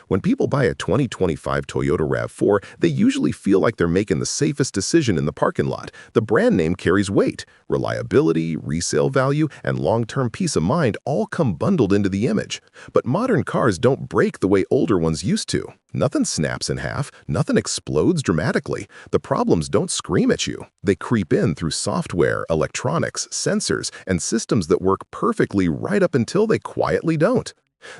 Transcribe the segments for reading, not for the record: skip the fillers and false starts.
When people buy a 2025 Toyota RAV4, they usually feel like they're making the safest decision in the parking lot. The brand name carries weight. Reliability, resale value, and long-term peace of mind all come bundled into the image. But modern cars don't break the way older ones used to. Nothing snaps in half, nothing explodes dramatically. The problems don't scream at you. They creep in through software, electronics, sensors, and systems that work perfectly right up until they quietly don't.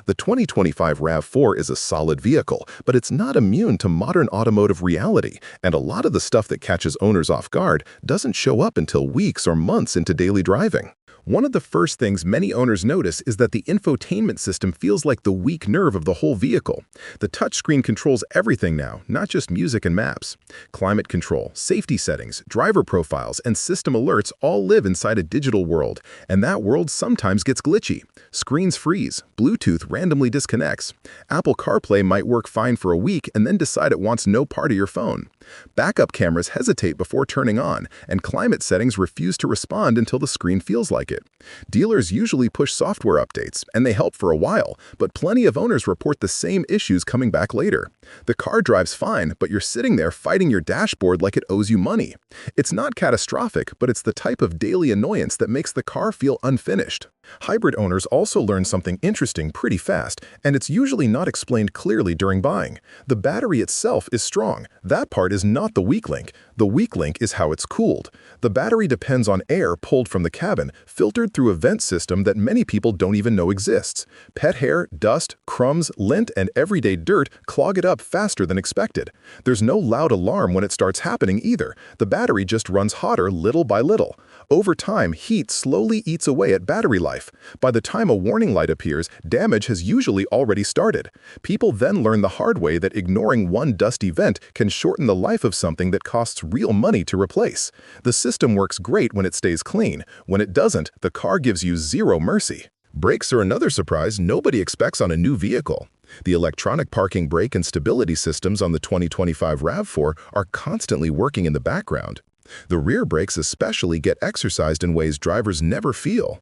The 2025 RAV4 is a solid vehicle, but it's not immune to modern automotive reality, and a lot of the stuff that catches owners off guard doesn't show up until weeks or months into daily driving. One of the first things many owners notice is that the infotainment system feels like the weak nerve of the whole vehicle. The touchscreen controls everything now, not just music and maps. Climate control, safety settings, driver profiles, and system alerts all live inside a digital world, and that world sometimes gets glitchy. Screens freeze, Bluetooth randomly disconnects. Apple CarPlay might work fine for a week and then decide it wants no part of your phone. Backup cameras hesitate before turning on, and climate settings refuse to respond until the screen feels like it. Dealers usually push software updates, and they help for a while, but plenty of owners report the same issues coming back later. The car drives fine, but you're sitting there fighting your dashboard like it owes you money. It's not catastrophic, but it's the type of daily annoyance that makes the car feel unfinished. Hybrid owners also learn something interesting pretty fast, and it's usually not explained clearly during buying. The battery itself is strong. That part is not the weak link. The weak link is how it's cooled. The battery depends on air pulled from the cabin, filtered through a vent system that many people don't even know exists. Pet hair, dust, crumbs, lint, and everyday dirt clog it up faster than expected. There's no loud alarm when it starts happening either. The battery just runs hotter little by little. Over time, heat slowly eats away at battery life. By the time a warning light appears, damage has usually already started. People then learn the hard way that ignoring one dusty vent can shorten the life of something that costs real money to replace. The system works great when it stays clean. When it doesn't, the car gives you zero mercy. Brakes are another surprise nobody expects on a new vehicle. The electronic parking brake and stability systems on the 2025 RAV4 are constantly working in the background. The rear brakes especially get exercised in ways drivers never feel.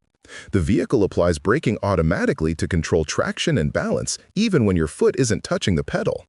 The vehicle applies braking automatically to control traction and balance, even when your foot isn't touching the pedal.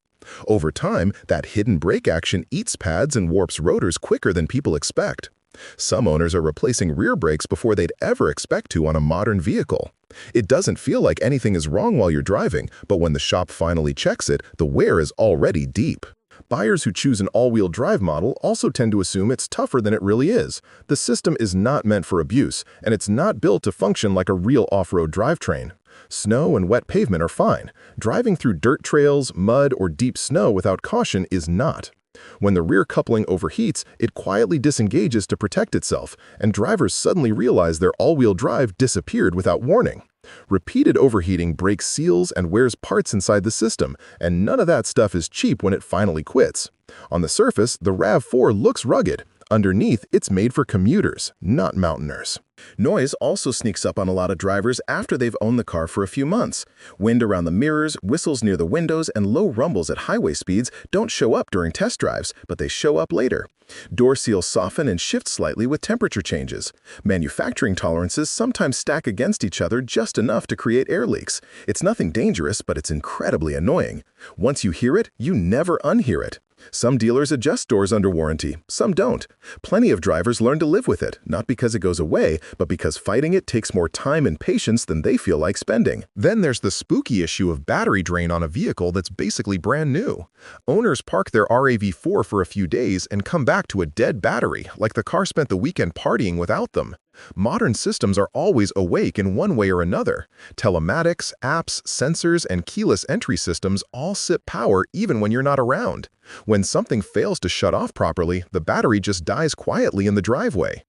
Over time, that hidden brake action eats pads and warps rotors quicker than people expect. Some owners are replacing rear brakes before they'd ever expect to on a modern vehicle. It doesn't feel like anything is wrong while you're driving, but when the shop finally checks it, the wear is already deep. Buyers who choose an all-wheel drive model also tend to assume it's tougher than it really is. The system is not meant for abuse, and it's not built to function like a real off-road drivetrain. Snow and wet pavement are fine. Driving through dirt trails, mud, or deep snow without caution is not. When the rear coupling overheats, it quietly disengages to protect itself, and drivers suddenly realize their all-wheel drive disappeared without warning. Repeated overheating breaks seals and wears parts inside the system, and none of that stuff is cheap when it finally quits. On the surface, the RAV4 looks rugged. Underneath, it's made for commuters, not mountaineers. Noise also sneaks up on a lot of drivers after they've owned the car for a few months. Wind around the mirrors, whistles near the windows, and low rumbles at highway speeds don't show up during test drives, but they show up later. Door seals soften and shift slightly with temperature changes. Manufacturing tolerances sometimes stack against each other just enough to create air leaks. It's nothing dangerous, but it's incredibly annoying. Once you hear it, you never unhear it. Some dealers adjust doors under warranty, some don't. Plenty of drivers learn to live with it, not because it goes away, but because fighting it takes more time and patience than they feel like spending. Then there's the spooky issue of battery drain on a vehicle that's basically brand new. Owners park their RAV4 for a few days and come back to a dead battery, like the car spent the weekend partying without them. Modern systems are always awake in one way or another. Telematics, apps, sensors, and keyless entry systems all sip power even when you're not around. When something fails to shut off properly, the battery just dies quietly in the driveway.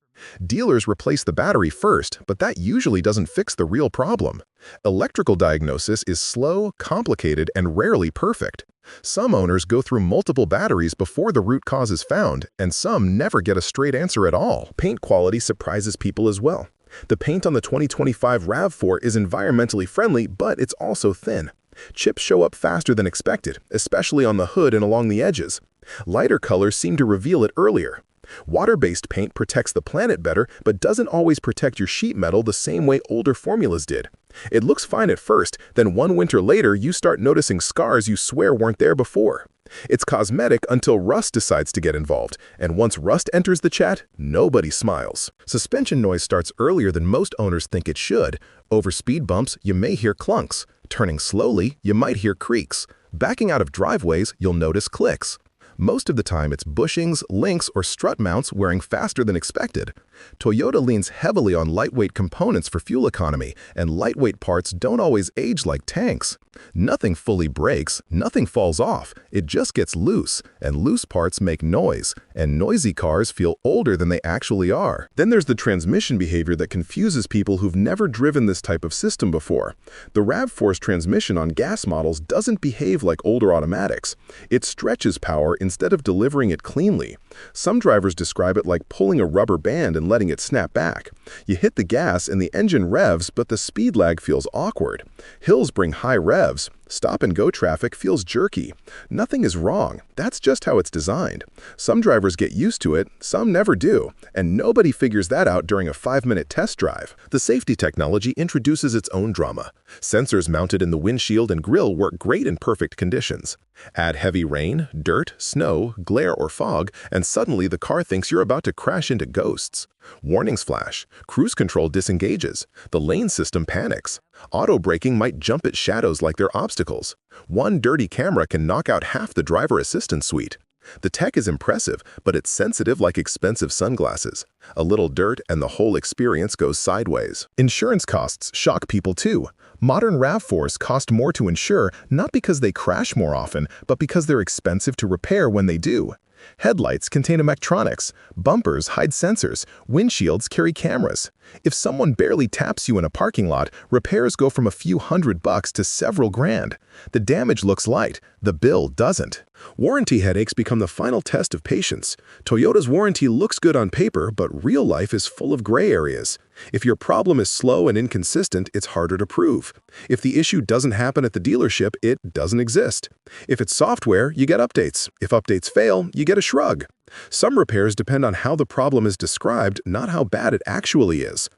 Dealers replace the battery first, but that usually doesn't fix the real problem. Electrical diagnosis is slow, complicated, and rarely perfect. Some owners go through multiple batteries before the root cause is found, and some never get a straight answer at all. Paint quality surprises people as well. The paint on the 2025 RAV4 is environmentally friendly, but it's also thin. Chips show up faster than expected, especially on the hood and along the edges. Lighter colors seem to reveal it earlier. Water-based paint protects the planet better, but doesn't always protect your sheet metal the same way older formulas did. It looks fine at first, then one winter later you start noticing scars you swear weren't there before. It's cosmetic until rust decides to get involved, and once rust enters the chat, nobody smiles. Suspension noise starts earlier than most owners think it should. Over speed bumps, you may hear clunks. Turning slowly, you might hear creaks. Backing out of driveways, you'll notice clicks. Most of the time, it's bushings, links, or strut mounts wearing faster than expected. Toyota leans heavily on lightweight components for fuel economy, and lightweight parts don't always age like tanks. Nothing fully breaks, nothing falls off, it just gets loose, and loose parts make noise, and noisy cars feel older than they actually are. Then there's the transmission behavior that confuses people who've never driven this type of system before. The RAV4's transmission on gas models doesn't behave like older automatics. It stretches power instead of delivering it cleanly. Some drivers describe it like pulling a rubber band and letting it snap back. You hit the gas and the engine revs, but the speed lag feels awkward. Hills bring high revs. Stop-and-go traffic feels jerky. Nothing is wrong. That's just how it's designed. Some drivers get used to it, some never do, and nobody figures that out during a 5-minute test drive. The safety technology introduces its own drama. Sensors mounted in the windshield and grille work great in perfect conditions. Add heavy rain, dirt, snow, glare, or fog, and suddenly the car thinks you're about to crash into ghosts. Warnings flash. Cruise control disengages. The lane system panics. Auto braking might jump at shadows like they're obstacles. One dirty camera can knock out half the driver assistance suite. The tech is impressive, but it's sensitive like expensive sunglasses. A little dirt and the whole experience goes sideways. Insurance costs shock people too. Modern RAV4s cost more to insure not because they crash more often, but because they're expensive to repair when they do. Headlights contain electronics, bumpers hide sensors, windshields carry cameras. If someone barely taps you in a parking lot, repairs go from a few $100 to several grand. The damage looks light, the bill doesn't. Warranty headaches become the final test of patience. Toyota's warranty looks good on paper, but real life is full of gray areas. If your problem is slow and inconsistent, it's harder to prove. If the issue doesn't happen at the dealership, it doesn't exist. If it's software, you get updates. If updates fail, you get a shrug. Some repairs depend on how the problem is described, not how bad it actually is.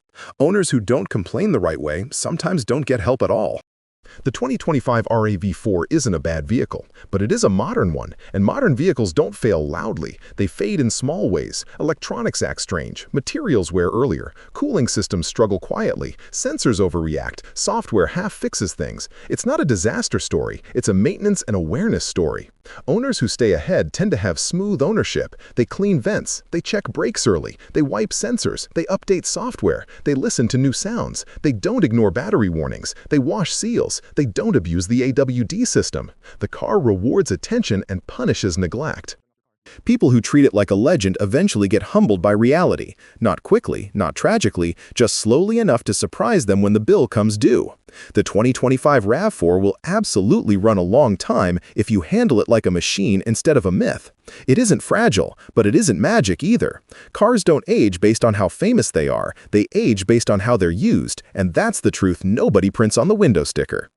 Owners who don't complain the right way sometimes don't get help at all. The 2025 RAV4 isn't a bad vehicle, but it is a modern one, and modern vehicles don't fail loudly. They fade in small ways. Electronics act strange, materials wear earlier, cooling systems struggle quietly, sensors overreact, software half fixes things. It's not a disaster story, it's a maintenance and awareness story. Owners who stay ahead tend to have smooth ownership. They clean vents, they check brakes early, they wipe sensors, they update software, they listen to new sounds, they don't ignore battery warnings, they wash seals, they don't abuse the AWD system. The car rewards attention and punishes neglect. People who treat it like a legend eventually get humbled by reality. Not quickly, not tragically, just slowly enough to surprise them when the bill comes due. The 2025 RAV4 will absolutely run a long time if you handle it like a machine instead of a myth. It isn't fragile, but it isn't magic either. Cars don't age based on how famous they are, they age based on how they're used, and that's the truth nobody prints on the window sticker.